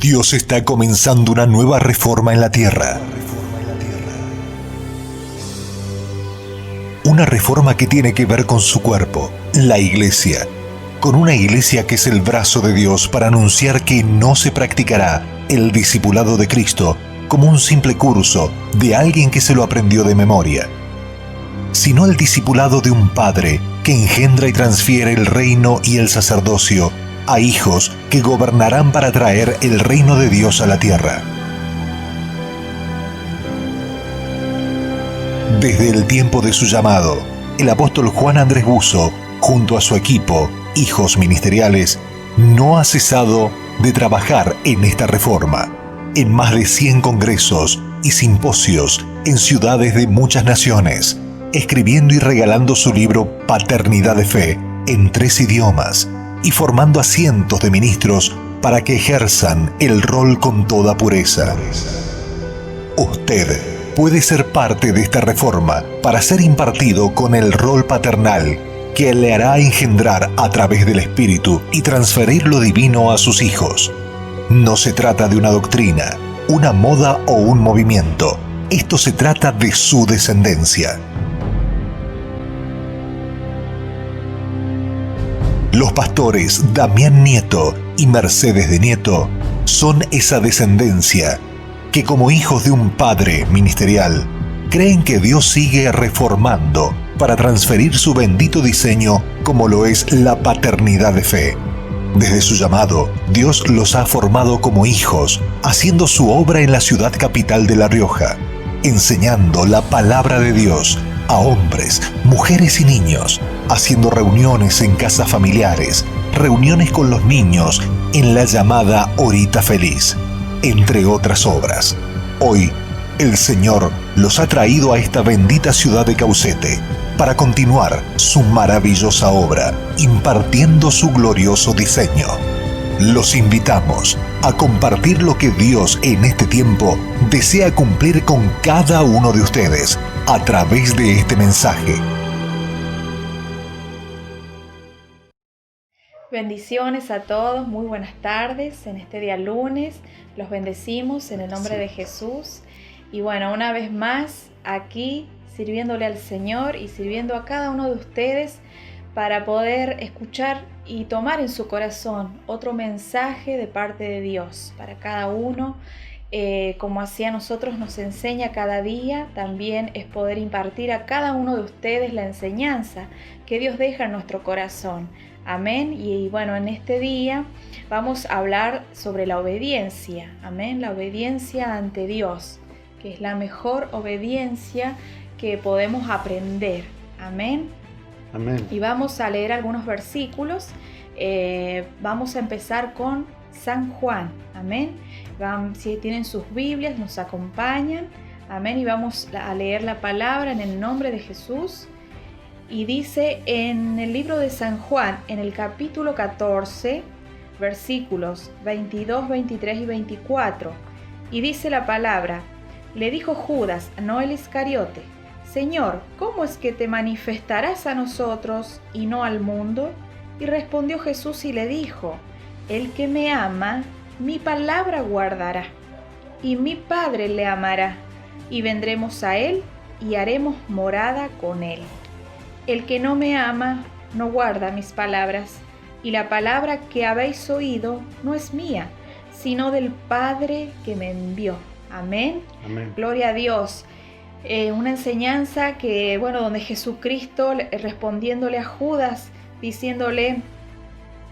Dios está comenzando una nueva reforma en la tierra. Una reforma que tiene que ver con su cuerpo, la iglesia. Con una iglesia que es el brazo de Dios para anunciar que no se practicará el discipulado de Cristo como un simple curso de alguien que se lo aprendió de memoria, sino el discipulado de un padre que engendra y transfiere el reino y el sacerdocio a hijos que gobernarán para traer el reino de Dios a la tierra. Desde el tiempo de su llamado, el apóstol Juan Andrés Buzo, junto a su equipo, hijos ministeriales, no ha cesado de trabajar en esta reforma, en más de 100 congresos y simposios en ciudades de muchas naciones, escribiendo y regalando su libro Paternidad de Fe en 3 idiomas, y formando a cientos de ministros para que ejerzan el rol con toda pureza. Usted puede ser parte de esta reforma para ser impartido con el rol paternal que le hará engendrar a través del Espíritu y transferir lo divino a sus hijos. No se trata de una doctrina, una moda o un movimiento. Esto se trata de su descendencia. Los pastores Damián Nieto y Mercedes de Nieto son esa descendencia que, como hijos de un padre ministerial, creen que Dios sigue reformando para transferir su bendito diseño como lo es la paternidad de fe. Desde su llamado, Dios los ha formado como hijos, haciendo su obra en la ciudad capital de La Rioja, enseñando la palabra de Dios a hombres, mujeres y niños, haciendo reuniones en casas familiares, reuniones con los niños en la llamada Horita Feliz, entre otras obras. Hoy, el Señor los ha traído a esta bendita ciudad de Caucete para continuar su maravillosa obra, impartiendo su glorioso diseño. Los invitamos a compartir lo que Dios en este tiempo desea cumplir con cada uno de ustedes a través de este mensaje. Bendiciones a todos, muy buenas tardes en este día lunes. Los bendecimos en el nombre de Jesús. Y bueno, una vez más aquí sirviéndole al Señor y sirviendo a cada uno de ustedes para poder escuchar y tomar en su corazón otro mensaje de parte de Dios para cada uno. Como así a nosotros nos enseña cada día, también es poder impartir a cada uno de ustedes la enseñanza que Dios deja en nuestro corazón. Amén. Y bueno, en este día vamos a hablar sobre la obediencia. Amén. La obediencia ante Dios, que es la mejor obediencia que podemos aprender. Amén. Amén. Y vamos a leer algunos versículos. Vamos a empezar con San Juan. Amén. Si tienen sus Biblias, nos acompañan. Amén. Y vamos a leer la palabra en el nombre de Jesús. Y dice en el libro de San Juan, en el capítulo 14, versículos 22, 23 y 24. Y dice la palabra: le dijo Judas, no el Iscariote: Señor, ¿cómo es que te manifestarás a nosotros y no al mundo? Y respondió Jesús y le dijo: el que me ama, mi palabra guardará, y mi Padre le amará, y vendremos a él y haremos morada con él. El que no me ama, no guarda mis palabras, y la palabra que habéis oído no es mía, sino del Padre que me envió. Amén. Amén. Gloria a Dios. Una enseñanza que, donde Jesucristo respondiéndole a Judas, diciéndole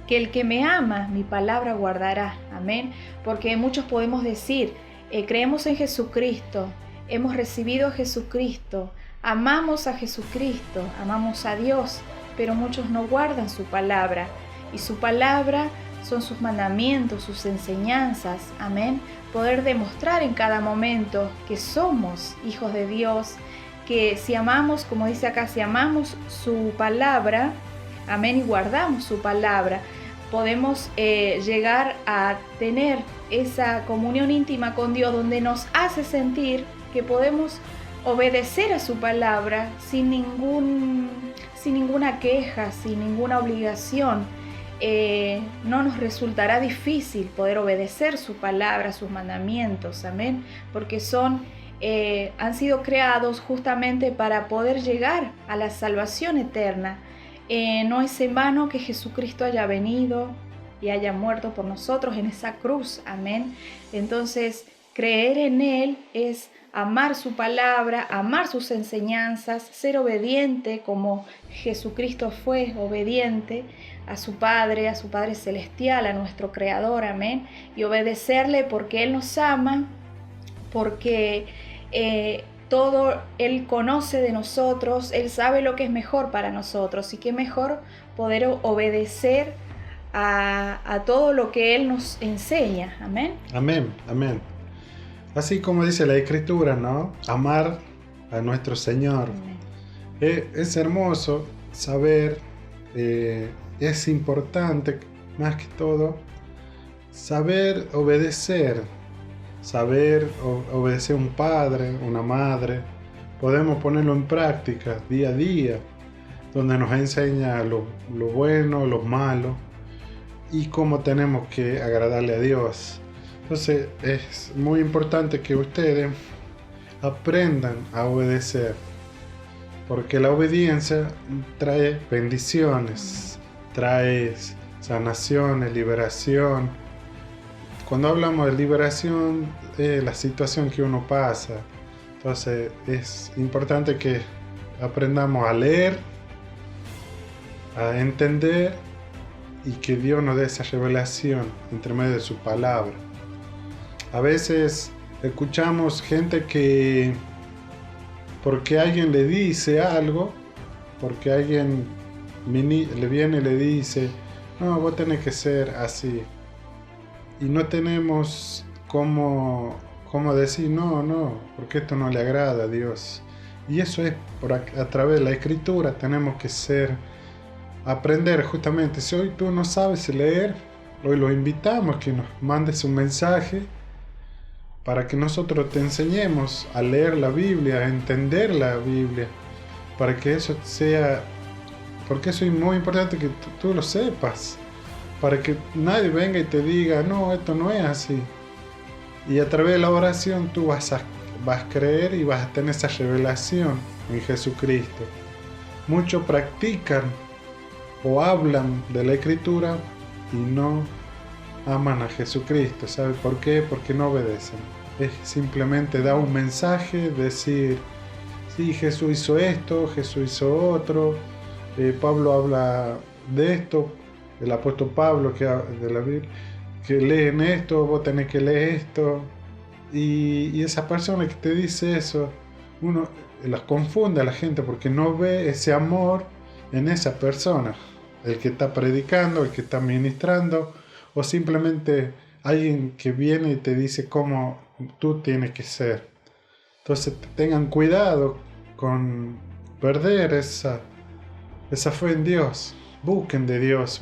que el que me ama, mi palabra guardará. Amén. Porque muchos podemos decir, creemos en Jesucristo, hemos recibido a Jesucristo, amamos a Jesucristo, amamos a Dios, pero muchos no guardan su palabra. Y su palabra son sus mandamientos, sus enseñanzas. Amén. Poder demostrar en cada momento que somos hijos de Dios, que si amamos, como dice acá, si amamos su palabra, amén, y guardamos su palabra, podemos llegar a tener esa comunión íntima con Dios, donde nos hace sentir que podemos obedecer a su palabra sin ninguna queja, sin ninguna obligación. no nos resultará difícil poder obedecer su palabra, sus mandamientos, amén, porque han sido creados justamente para poder llegar a la salvación eterna. No es en vano que Jesucristo haya venido y haya muerto por nosotros en esa cruz, amén. Entonces, creer en Él es amar su palabra, amar sus enseñanzas, ser obediente como Jesucristo fue obediente a su Padre Celestial, a nuestro Creador, amén. Y obedecerle porque Él nos ama, porque todo Él conoce de nosotros, Él sabe lo que es mejor para nosotros, y qué mejor poder obedecer a todo lo que Él nos enseña, amén. Amén, amén. Así como dice la Escritura, ¿no? Amar a nuestro Señor. Es hermoso saber, es importante, más que todo, saber obedecer. Saber obedecer a un padre, una madre. Podemos ponerlo en práctica día a día, donde nos enseña lo bueno, lo malo y cómo tenemos que agradarle a Dios. Entonces es muy importante que ustedes aprendan a obedecer, porque la obediencia trae bendiciones, trae sanaciones, liberación. Cuando hablamos de liberación, es la situación que uno pasa. Entonces es importante que aprendamos a leer, a entender, y que Dios nos dé esa revelación entre medio de su palabra. A veces escuchamos gente que, porque alguien le dice algo, porque alguien le viene y le dice, no, vos tenés que ser así, y no tenemos cómo decir, no, porque esto no le agrada a Dios. Y eso es a través de la Escritura. Tenemos que aprender justamente. Si hoy tú no sabes leer, hoy los invitamos a que nos mandes un mensaje para que nosotros te enseñemos a leer la Biblia, a entender la Biblia, para que eso sea, porque eso es muy importante que tú lo sepas, para que nadie venga y te diga, no, esto no es así. Y a través de la oración tú vas a creer y vas a tener esa revelación en Jesucristo. Muchos practican o hablan de la Escritura y no aman a Jesucristo. ¿Sabe por qué? Porque no obedecen. Es simplemente dar un mensaje, decir, sí, Jesús hizo esto, Jesús hizo otro, Pablo habla de esto, el apóstol Pablo que de la Biblia, que leen esto, vos tenés que leer esto, y esa persona que te dice eso, uno las confunde a la gente porque no ve ese amor en esa persona, el que está predicando, el que está ministrando, o simplemente alguien que viene y te dice cómo tú tienes que ser. Entonces tengan cuidado con perder esa fe en Dios. Busquen de Dios,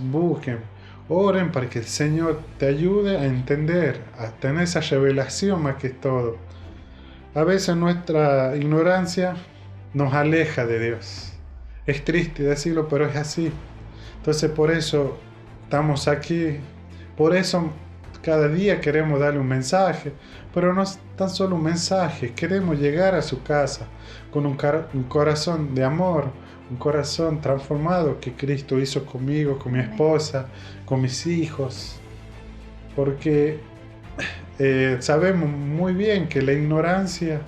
oren para que el Señor te ayude a entender, a tener esa revelación más que todo. A veces nuestra ignorancia nos aleja de Dios. Es triste decirlo, pero es así. Entonces por eso estamos aquí, por eso cada día queremos darle un mensaje, pero no es tan solo un mensaje, queremos llegar a su casa con un corazón de amor, un corazón transformado que Cristo hizo conmigo, con mi esposa, con mis hijos, porque sabemos muy bien que la ignorancia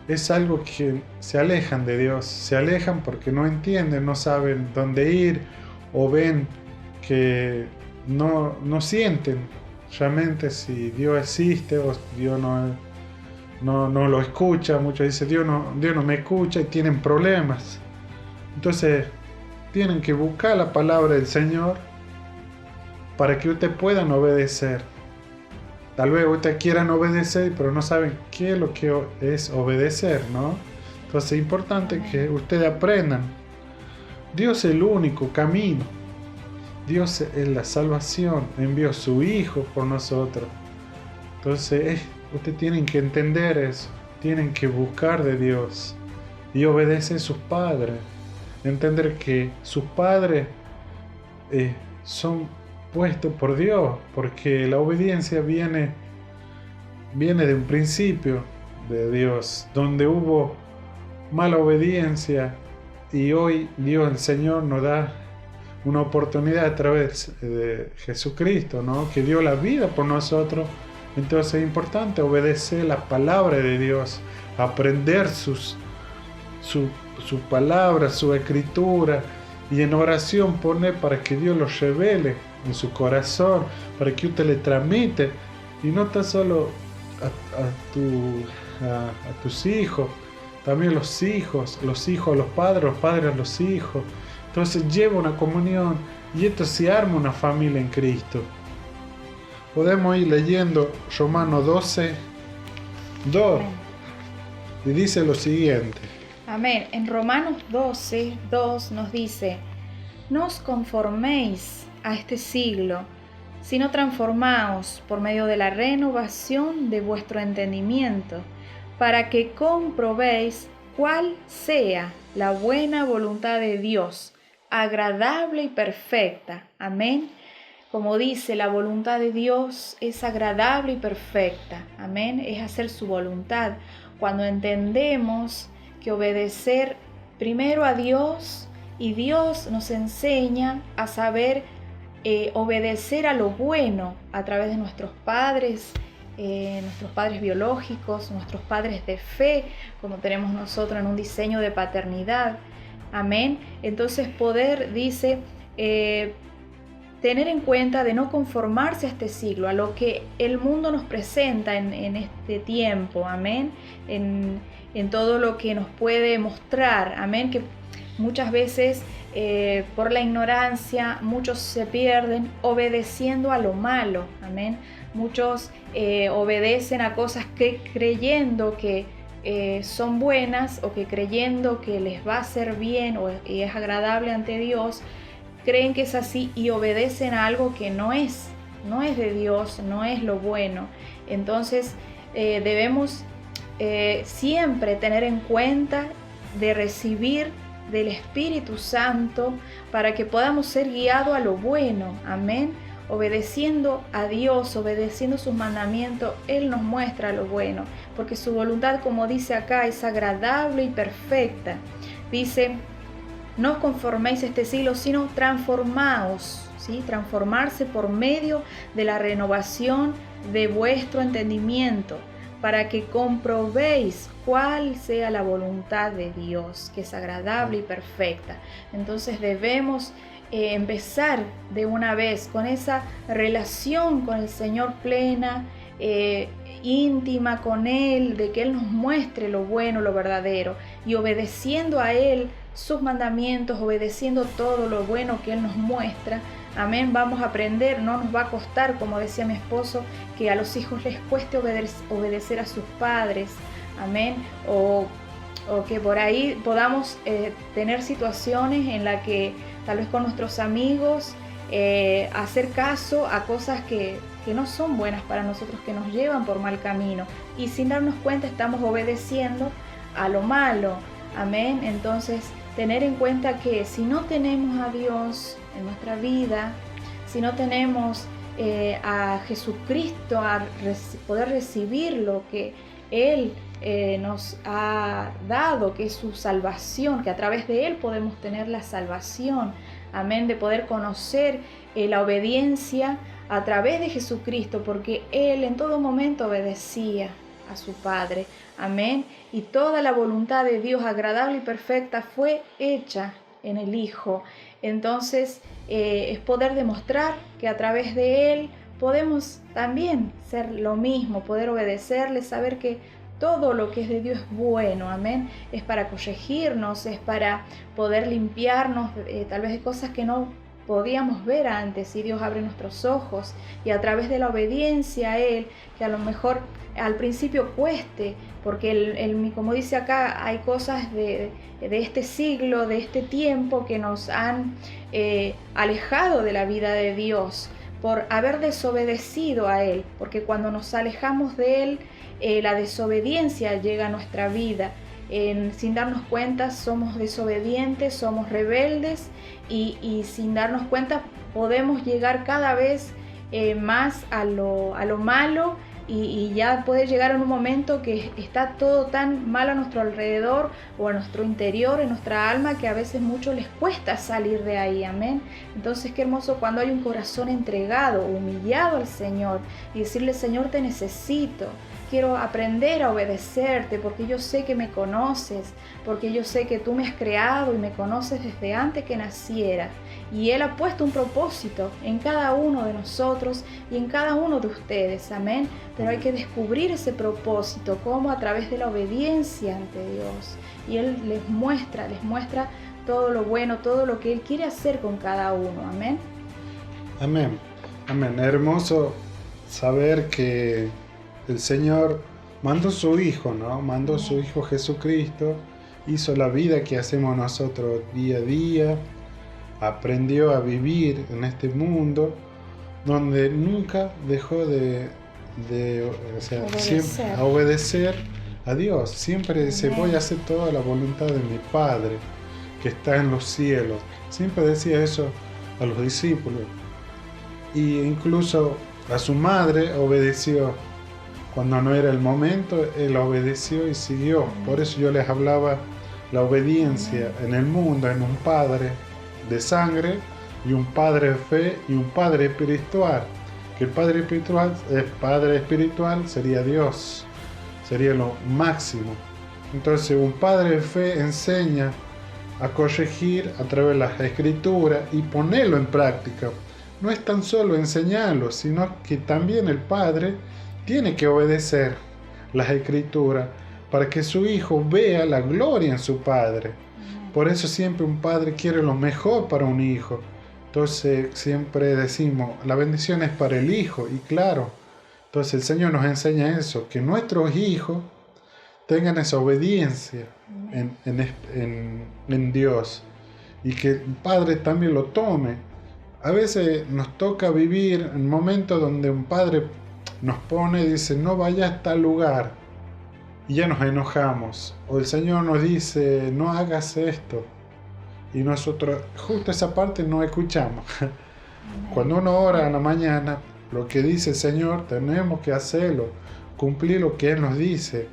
es algo que se alejan de Dios, se alejan porque no entienden, no saben dónde ir, o ven que no sienten realmente si Dios existe o Dios no lo escucha. Muchos dicen Dios no me escucha y tienen problemas. Entonces tienen que buscar la palabra del Señor para que ustedes puedan obedecer. Tal vez ustedes quieran obedecer, pero no saben qué es lo que es obedecer, ¿no? Entonces es importante que ustedes aprendan. Dios es el único camino. Dios es la salvación. Envió a su Hijo por nosotros. Entonces ustedes tienen que entender eso. Tienen que buscar de Dios y obedecer a sus padres. Entender que sus padres son puestos por Dios, porque la obediencia viene de un principio de Dios, donde hubo mala obediencia, y hoy Dios el Señor nos da una oportunidad a través de Jesucristo, ¿no? Que dio la vida por nosotros. Entonces es importante obedecer la palabra de Dios, aprender su palabra, su escritura, y en oración poner para que Dios lo revele en su corazón, para que usted le transmite, y no tan solo a tus hijos, también los hijos a los padres a los hijos. Entonces lleva una comunión, y esto se arma una familia en Cristo. Podemos ir leyendo Romanos 12, 2, y dice lo siguiente. Amén. En Romanos 12, 2 nos dice: no os conforméis a este siglo, sino transformaos por medio de la renovación de vuestro entendimiento, para que comprobéis cuál sea la buena voluntad de Dios, agradable y perfecta. Amén. Como dice, la voluntad de Dios es agradable y perfecta. Amén. Es hacer su voluntad. Cuando entendemos que obedecer primero a Dios, y Dios nos enseña a saber obedecer a lo bueno a través de nuestros padres biológicos, nuestros padres de fe, como tenemos nosotros en un diseño de paternidad. Amén. Entonces poder, dice, tener en cuenta de no conformarse a este siglo, a lo que el mundo nos presenta en este tiempo. Amén. En todo lo que nos puede mostrar. Amén. Que muchas veces por la ignorancia muchos se pierden obedeciendo a lo malo. Amén. Muchos obedecen a cosas que creyendo que son buenas, o que creyendo que les va a hacer bien y es agradable ante Dios, creen que es así y obedecen a algo que no es de Dios, no es lo bueno. Entonces debemos siempre tener en cuenta de recibir del Espíritu Santo para que podamos ser guiados a lo bueno. Amén. Obedeciendo a Dios, obedeciendo sus mandamientos, Él nos muestra lo bueno, porque su voluntad, como dice acá, es agradable y perfecta. Dice: no os conforméis a este siglo, sino transformaos, ¿sí? Transformarse por medio de la renovación de vuestro entendimiento, para que comprobéis cuál sea la voluntad de Dios, que es agradable y perfecta. Entonces debemos empezar de una vez con esa relación con el Señor plena, íntima con Él, de que Él nos muestre lo bueno, lo verdadero, y obedeciendo a Él sus mandamientos, obedeciendo todo lo bueno que Él nos muestra. Amén. Vamos a aprender, no nos va a costar, como decía mi esposo, que a los hijos les cueste obedecer a sus padres. Amén. O que por ahí podamos tener situaciones en las que tal vez con nuestros amigos hacer caso a cosas que no son buenas para nosotros, que nos llevan por mal camino, y sin darnos cuenta estamos obedeciendo a lo malo. Amén. Entonces tener en cuenta que si no tenemos a Dios en nuestra vida, si no tenemos a Jesucristo, a poder recibir lo que Él nos ha dado, que es su salvación, que a través de Él podemos tener la salvación. Amén. De poder conocer la obediencia a través de Jesucristo, porque Él en todo momento obedecía a su Padre. Amén. Y toda la voluntad de Dios agradable y perfecta fue hecha en el Hijo. Entonces es poder demostrar que a través de Él podemos también ser lo mismo, poder obedecerle, saber que todo lo que es de Dios es bueno. Amén. Es para corregirnos, es para poder limpiarnos tal vez de cosas que no podíamos ver antes, y Dios abre nuestros ojos, y a través de la obediencia a Él, que a lo mejor al principio cueste, porque como dice acá, hay cosas de este siglo, de este tiempo, que nos han alejado de la vida de Dios por haber desobedecido a Él, porque cuando nos alejamos de Él, la desobediencia llega a nuestra vida. Sin darnos cuenta somos desobedientes, somos rebeldes, y sin darnos cuenta podemos llegar cada vez más a lo malo y ya puede llegar en un momento que está todo tan mal a nuestro alrededor o a nuestro interior, en nuestra alma, que a veces mucho les cuesta salir de ahí, amén. Entonces qué hermoso cuando hay un corazón entregado, humillado al Señor y decirle: Señor, te necesito. Quiero aprender a obedecerte porque yo sé que me conoces, porque yo sé que tú me has creado y me conoces desde antes que naciera. Y Él ha puesto un propósito en cada uno de nosotros y en cada uno de ustedes, amén. Pero hay que descubrir ese propósito, como a través de la obediencia ante Dios. Y Él les muestra todo lo bueno, todo lo que Él quiere hacer con cada uno, amén. Amén, amén. Hermoso saber que el Señor mandó su Hijo, ¿no? Mandó su Hijo Jesucristo, hizo la vida que hacemos nosotros día a día, aprendió a vivir en este mundo donde nunca dejó de siempre a obedecer a Dios. Siempre dice: voy a hacer toda la voluntad de mi Padre que está en los cielos. Siempre decía eso a los discípulos. Y incluso a su madre obedeció. Cuando no era el momento, Él obedeció y siguió. Por eso yo les hablaba la obediencia en el mundo, en un padre de sangre y un padre de fe y un padre espiritual. Que el padre espiritual sería Dios, sería lo máximo. Entonces un padre de fe enseña a corregir a través de las escrituras y ponerlo en práctica. No es tan solo enseñarlo, sino que también el padre tiene que obedecer las escrituras para que su hijo vea la gloria en su padre. Por eso siempre un padre quiere lo mejor para un hijo. Entonces siempre decimos: la bendición es para el hijo. Y claro, entonces el Señor nos enseña eso, que nuestros hijos tengan esa obediencia en Dios. Y que el padre también lo tome. A veces nos toca vivir en momentos donde un padre nos pone y dice: no vayas a tal lugar, y ya nos enojamos. O el Señor nos dice: no hagas esto, y nosotros justo esa parte no escuchamos. Cuando uno ora en la mañana, lo que dice el Señor tenemos que hacerlo, cumplir lo que Él nos dice.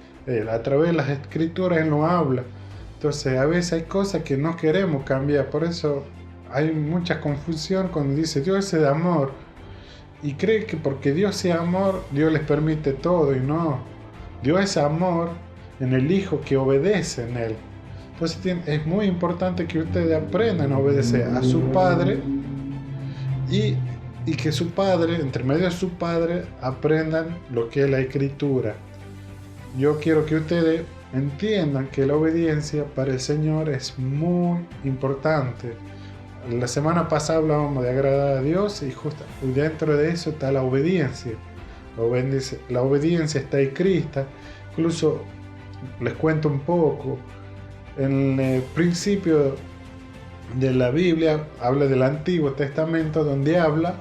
A través de las escrituras Él nos habla. Entonces a veces hay cosas que no queremos cambiar. Por eso hay mucha confusión cuando dice: Dios es de amor, y cree que porque Dios sea amor, Dios les permite todo. Y no, Dios es amor en el Hijo que obedece en Él. Entonces es muy importante que ustedes aprendan a obedecer a su Padre y que su Padre, entre medio de su Padre, aprendan lo que es la Escritura. Yo quiero que ustedes entiendan que la obediencia para el Señor es muy importante. La semana pasada hablábamos de agradar a Dios y justo dentro de eso está la obediencia. La obediencia está escrita. Incluso les cuento un poco. En el principio de la Biblia habla del Antiguo Testamento, donde habla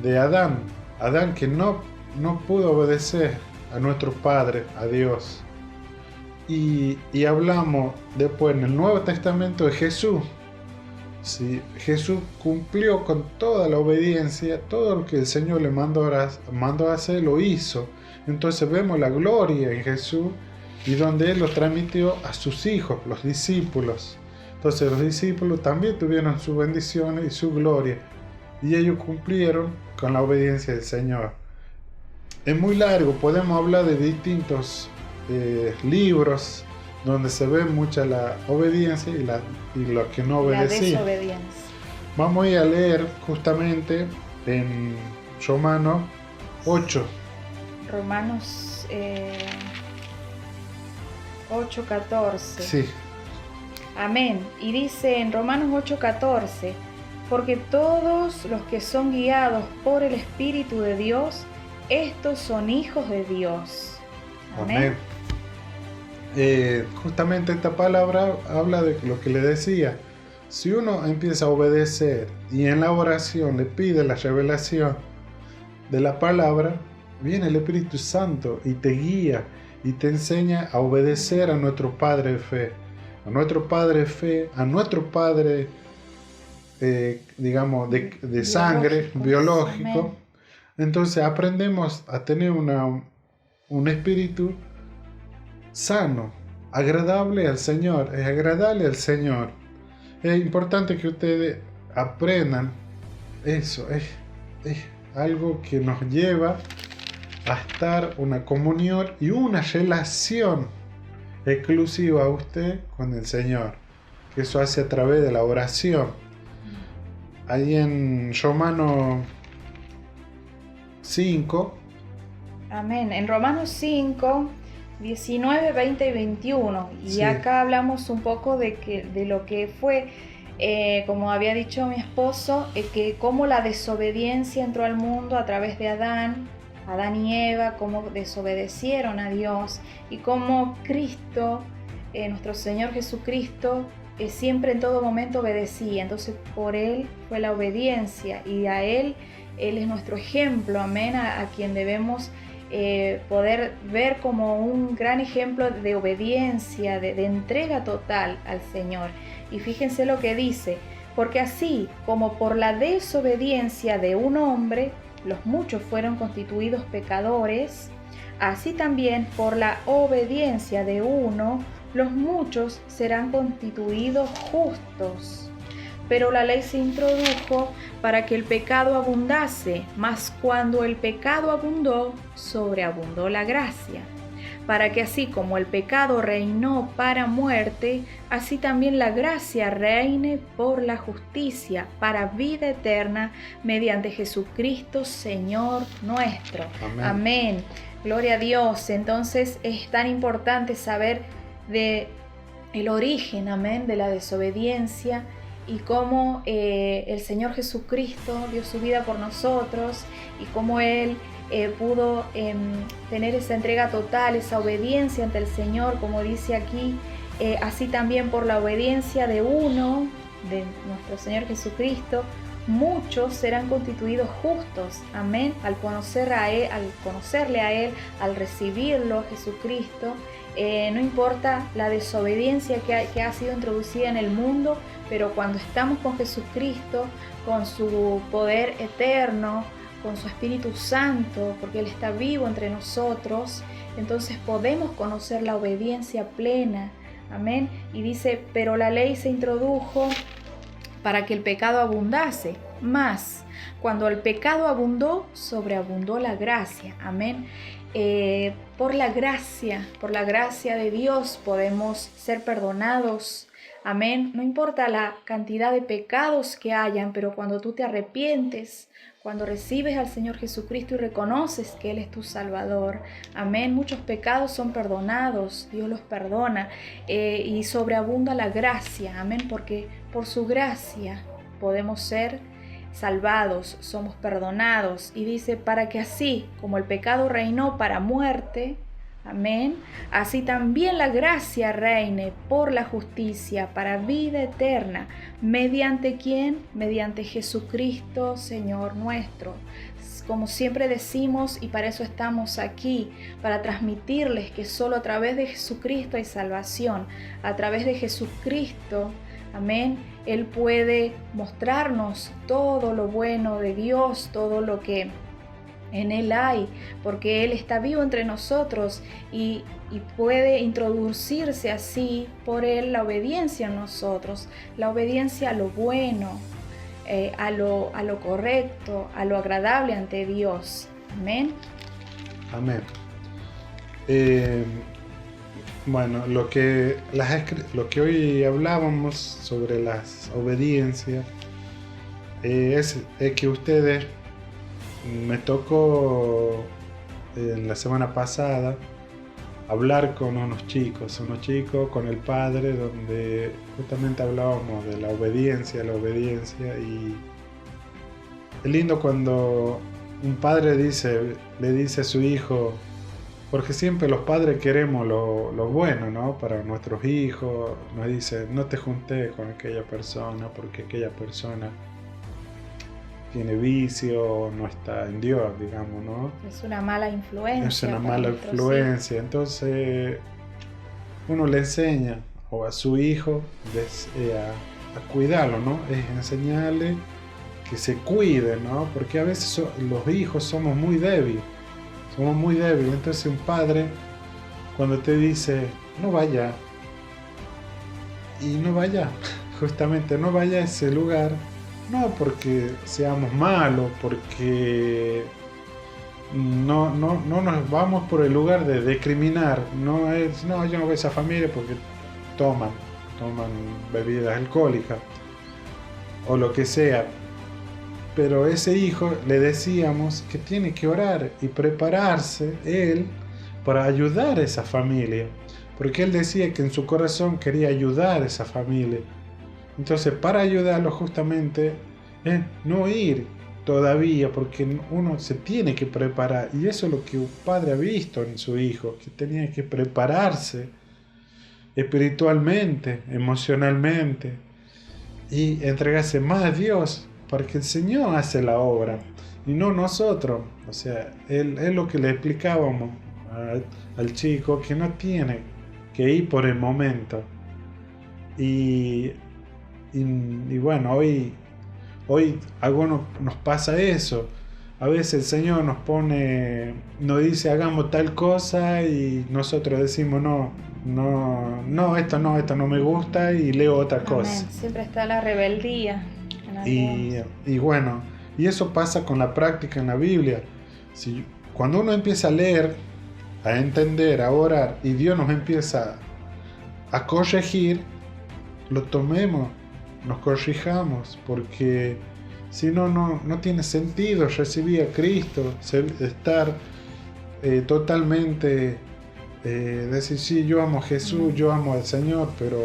de Adán. Adán que no pudo obedecer a nuestro Padre, a Dios. Y hablamos después en el Nuevo Testamento de Jesús. Sí, Jesús cumplió con toda la obediencia, todo lo que el Señor le mandó a hacer, lo hizo. Entonces vemos la gloria en Jesús y donde Él lo transmitió a sus hijos, los discípulos. Entonces los discípulos también tuvieron sus bendiciones y su gloria y ellos cumplieron con la obediencia del Señor. Es muy largo, podemos hablar de distintos libros donde se ve mucha la obediencia y lo que no obedecía. La desobediencia. Vamos a ir a leer justamente en Romanos 8. Romanos 8:14. Sí. Amén. Y dice en Romanos 8:14: porque todos los que son guiados por el Espíritu de Dios, estos son hijos de Dios. Amén. Amén. Justamente esta palabra habla de lo que le decía. Si uno empieza a obedecer y en la oración le pide la revelación de la palabra, viene el Espíritu Santo y te guía y te enseña a obedecer a nuestro Padre de fe, a nuestro Padre de fe, a nuestro Padre digamos, de sangre, biológico. Amén. Entonces aprendemos a tener un espíritu sano, agradable al Señor. Es agradable al Señor. Es importante que ustedes aprendan eso. Es algo que nos lleva a estar una comunión y una relación exclusiva a usted con el Señor. Que eso hace a través de la oración. Ahí en Romanos 5. Amén. En Romanos 5, 19, 20 y 21. Y Sí. acá hablamos un poco de lo que fue, como había dicho mi esposo, que cómo la desobediencia entró al mundo a través de Adán y Eva, cómo desobedecieron a Dios y cómo Cristo, nuestro Señor Jesucristo, siempre en todo momento obedecía. Entonces por Él fue la obediencia y a Él es nuestro ejemplo, amén, a quien debemos poder ver como un gran ejemplo de obediencia, de entrega total al Señor. Y fíjense lo que dice: porque así como por la desobediencia de un hombre los muchos fueron constituidos pecadores, así también por la obediencia de uno los muchos serán constituidos justos. Pero la ley se introdujo para que el pecado abundase, mas cuando el pecado abundó, sobreabundó la gracia. Para que así como el pecado reinó para muerte, así también la gracia reine por la justicia, para vida eterna, mediante Jesucristo Señor nuestro. Amén. Amén. Gloria a Dios. Entonces es tan importante saber de el origen, amén, de la desobediencia y cómo el Señor Jesucristo dio su vida por nosotros y cómo Él pudo tener esa entrega total, esa obediencia ante el Señor, como dice aquí, así también por la obediencia de uno, de nuestro Señor Jesucristo, muchos serán constituidos justos, amén, al conocerle a Él, al recibirlo a Jesucristo. No importa la desobediencia que ha sido introducida en el mundo, pero cuando estamos con Jesucristo, con su poder eterno, con su Espíritu Santo, porque Él está vivo entre nosotros, entonces podemos conocer la obediencia plena, amén. Y dice, pero la ley se introdujo para que el pecado abundase, mas cuando el pecado abundó, sobreabundó la gracia, amén. Por la gracia de Dios podemos ser perdonados, amén. No importa la cantidad de pecados que hayan, pero cuando tú te arrepientes, cuando recibes al Señor Jesucristo y reconoces que Él es tu Salvador, amén, muchos pecados son perdonados, Dios los perdona, y sobreabunda la gracia, amén, porque por su gracia podemos ser salvados, somos perdonados. Y dice, para que así como el pecado reinó para muerte, amén, así también la gracia reine por la justicia para vida eterna. ¿Mediante quién? Mediante Jesucristo, Señor nuestro. Como siempre decimos, y para eso estamos aquí, para transmitirles que solo a través de Jesucristo hay salvación. A través de Jesucristo, amén, Él puede mostrarnos todo lo bueno de Dios, todo lo que en Él hay, porque Él está vivo entre nosotros y puede introducirse así por Él la obediencia en nosotros, la obediencia a lo bueno, a lo correcto, a lo agradable ante Dios. Amén. Amén. Bueno, lo que hoy hablábamos sobre las obediencias es que ustedes, me tocó en la semana pasada hablar con unos chicos con el padre, donde justamente hablábamos de la obediencia, y es lindo cuando un padre le dice a su hijo, porque siempre los padres queremos lo bueno, ¿no? Para nuestros hijos, nos dice, no te juntes con aquella persona porque aquella persona tiene vicio, no está en Dios, digamos, ¿no? Es una mala influencia. Es una mala influencia. Entonces, uno le enseña o a su hijo a cuidarlo, ¿no? Es enseñarle que se cuide, ¿no? Porque a veces los hijos somos muy débiles. Entonces un padre, cuando te dice, no vaya, y no vaya, justamente no vaya a ese lugar, no porque seamos malos, porque no nos vamos por el lugar de discriminar, no, yo no voy a esa familia porque toman bebidas alcohólicas o lo que sea. Pero ese hijo le decíamos que tiene que orar y prepararse él para ayudar a esa familia, porque él decía que en su corazón quería ayudar a esa familia. Entonces, para ayudarlo justamente es no ir todavía, porque uno se tiene que preparar, y eso es lo que un padre ha visto en su hijo, que tenía que prepararse espiritualmente, emocionalmente, y entregarse más a Dios, porque el Señor hace la obra y no nosotros. O sea, es lo que le explicábamos al chico, que no tiene que ir por el momento. Y bueno, hoy a algunos nos pasa eso. A veces el Señor nos dice hagamos tal cosa y nosotros decimos esto no me gusta y leo otra cosa. Siempre está la rebeldía. Y bueno, y eso pasa con la práctica en la Biblia. Cuando uno empieza a leer, a entender, a orar, y Dios nos empieza a corregir, lo tomemos, nos corrijamos, porque si no tiene sentido recibir a Cristo, estar totalmente, decir, sí, yo amo a Jesús, yo amo al Señor, pero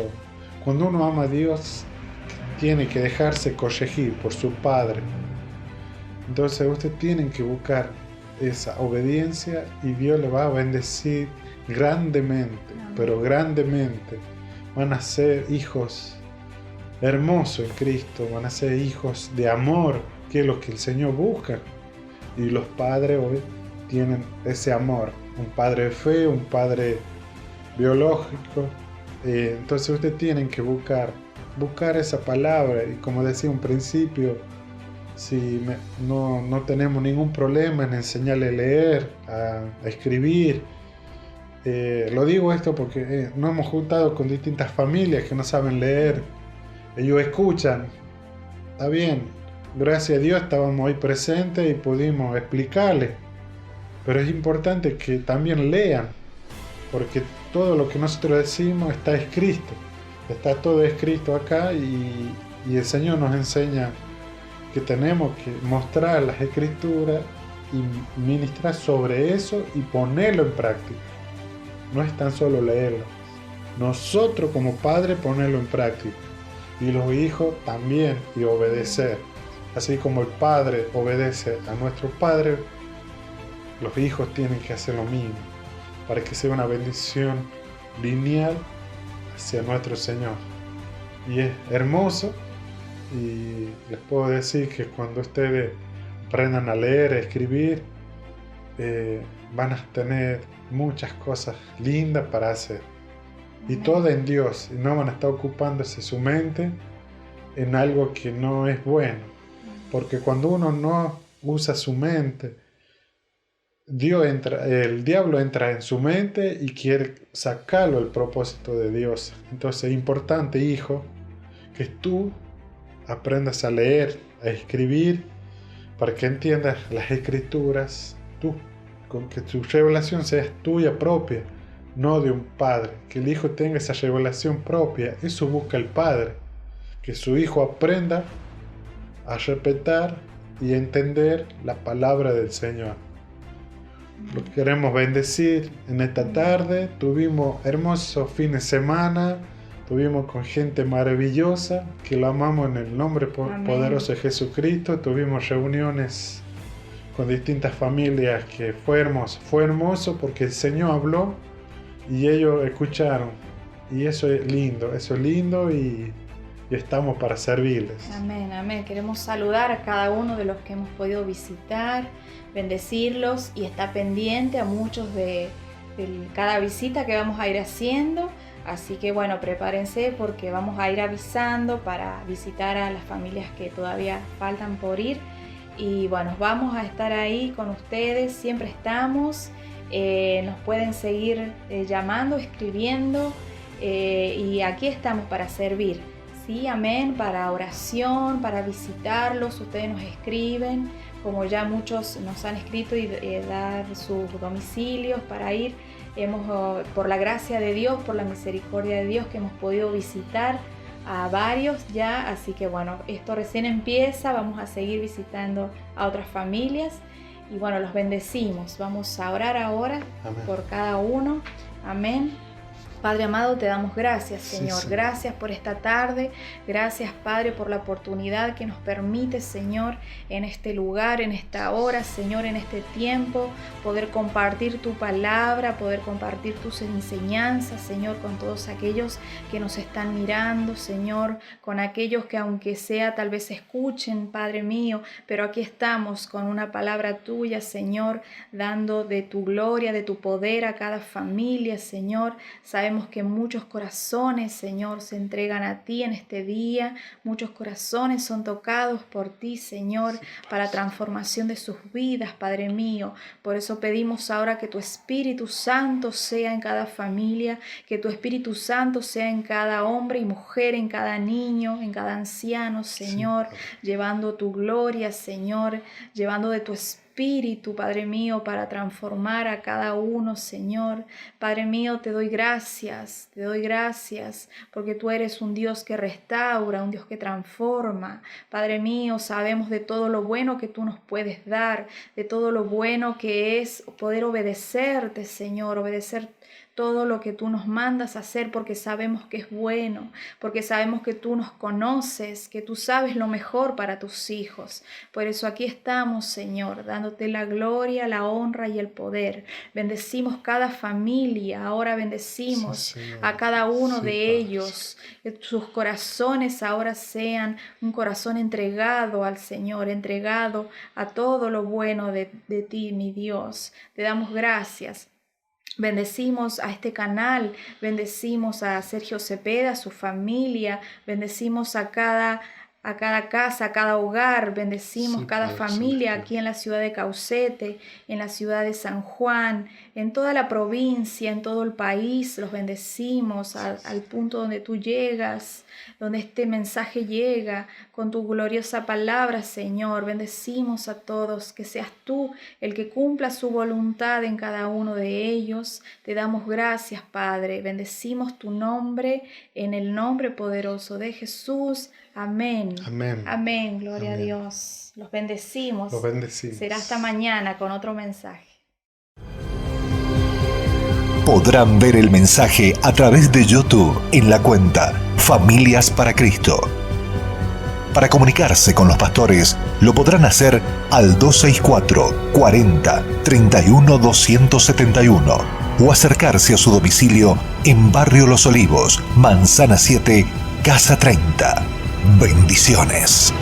cuando uno ama a Dios, tiene que dejarse corregir por su Padre. Entonces ustedes tienen que buscar esa obediencia y Dios le va a bendecir grandemente, pero grandemente. Van a ser hijos hermosos en Cristo, van a ser hijos de amor, que es lo que el Señor busca. Y los padres hoy tienen ese amor, un padre de fe, un padre biológico. Entonces ustedes tienen que buscar esa palabra, y como decía un principio, si no tenemos ningún problema en enseñarle a leer, a escribir. Lo digo esto porque nos hemos juntado con distintas familias que no saben leer. Ellos escuchan, está bien, gracias a Dios estábamos ahí presentes y pudimos explicarles, pero es importante que también lean, porque todo lo que nosotros decimos está escrito. Está todo escrito acá y el Señor nos enseña que tenemos que mostrar las Escrituras y ministrar sobre eso y ponerlo en práctica. No es tan solo leerlo. Nosotros como padres ponerlo en práctica. Y los hijos también, y obedecer. Así como el padre obedece a nuestro padre, los hijos tienen que hacer lo mismo, para que sea una bendición lineal hacia nuestro Señor. Y es hermoso, y les puedo decir que cuando ustedes aprendan a leer, a escribir, van a tener muchas cosas lindas para hacer, y todo en Dios, y no van a estar ocupándose su mente en algo que no es bueno, porque cuando uno no usa su mente, el diablo entra en su mente y quiere sacarlo del propósito de Dios. Entonces es importante, hijo, que tú aprendas a leer, a escribir, para que entiendas las Escrituras, con que tu revelación sea tuya propia, no de un padre. Que el hijo tenga esa revelación propia, eso busca el padre, que su hijo aprenda a respetar y entender la palabra del Señor. Lo queremos bendecir en esta tarde. Tuvimos hermosos fines de semana. Tuvimos con gente maravillosa que lo amamos en el nombre poderoso de Jesucristo. Tuvimos reuniones con distintas familias que fue hermoso porque el Señor habló y ellos escucharon. Y eso es lindo y estamos para servirles. Amén, amén. Queremos saludar a cada uno de los que hemos podido visitar, bendecirlos y estar pendiente a muchos de cada visita que vamos a ir haciendo. Así que bueno, prepárense porque vamos a ir avisando para visitar a las familias que todavía faltan por ir. Y bueno, vamos a estar ahí con ustedes, siempre estamos. Nos pueden seguir llamando, escribiendo y aquí estamos para servir. Sí, amén, para oración, para visitarlos. Ustedes nos escriben, como ya muchos nos han escrito y dar sus domicilios para ir. Por la gracia de Dios, por la misericordia de Dios, que hemos podido visitar a varios ya. Así que bueno, esto recién empieza, vamos a seguir visitando a otras familias. Y bueno, los bendecimos. Vamos a orar ahora. Amén. Por cada uno. Amén. Padre amado, te damos gracias, Señor. Sí. Gracias por esta tarde. Gracias, Padre, por la oportunidad que nos permite, Señor, en este lugar, en esta hora, Señor, en este tiempo, poder compartir tu palabra, poder compartir tus enseñanzas, Señor, con todos aquellos que nos están mirando, Señor, con aquellos que aunque sea tal vez escuchen, Padre mío, pero aquí estamos con una palabra tuya, Señor, dando de tu gloria, de tu poder a cada familia, Señor. Sabemos que muchos corazones, Señor, se entregan a ti en este día. Muchos corazones son tocados por ti, Señor, para transformación de sus vidas, Padre mío. Por eso pedimos ahora que tu Espíritu Santo sea en cada familia, que tu Espíritu Santo sea en cada hombre y mujer, en cada niño, en cada anciano, Señor, llevando tu gloria, Señor, llevando de tu Espíritu, Padre mío, para transformar a cada uno, Señor. Padre mío, te doy gracias, porque tú eres un Dios que restaura, un Dios que transforma. Padre mío, sabemos de todo lo bueno que tú nos puedes dar, de todo lo bueno que es poder obedecerte, Señor, obedecer todo lo que tú nos mandas a hacer, porque sabemos que es bueno, porque sabemos que tú nos conoces, que tú sabes lo mejor para tus hijos. Por eso aquí estamos, Señor, dándote la gloria, la honra y el poder. Bendecimos cada familia, ahora bendecimos a cada uno de ellos. Que sus corazones ahora sean un corazón entregado al Señor, entregado a todo lo bueno de ti, mi Dios. Te damos gracias. Bendecimos a este canal, bendecimos a Sergio Cepeda, a su familia, bendecimos a cada casa, a cada hogar, bendecimos cada familia aquí en la ciudad de Caucete, en la ciudad de San Juan, en toda la provincia, en todo el país, los bendecimos al punto donde tú llegas, donde este mensaje llega con tu gloriosa palabra, Señor. Bendecimos a todos, que seas tú el que cumpla su voluntad en cada uno de ellos. Te damos gracias, Padre. Bendecimos tu nombre en el nombre poderoso de Jesús. Amén. Amén. Amén. Gloria a Dios. Los bendecimos. Los bendecimos. Será hasta mañana con otro mensaje. Podrán ver el mensaje a través de YouTube en la cuenta Familias para Cristo. Para comunicarse con los pastores, lo podrán hacer al 264 40 31 271 o acercarse a su domicilio en Barrio Los Olivos, Manzana 7, Casa 30. Bendiciones.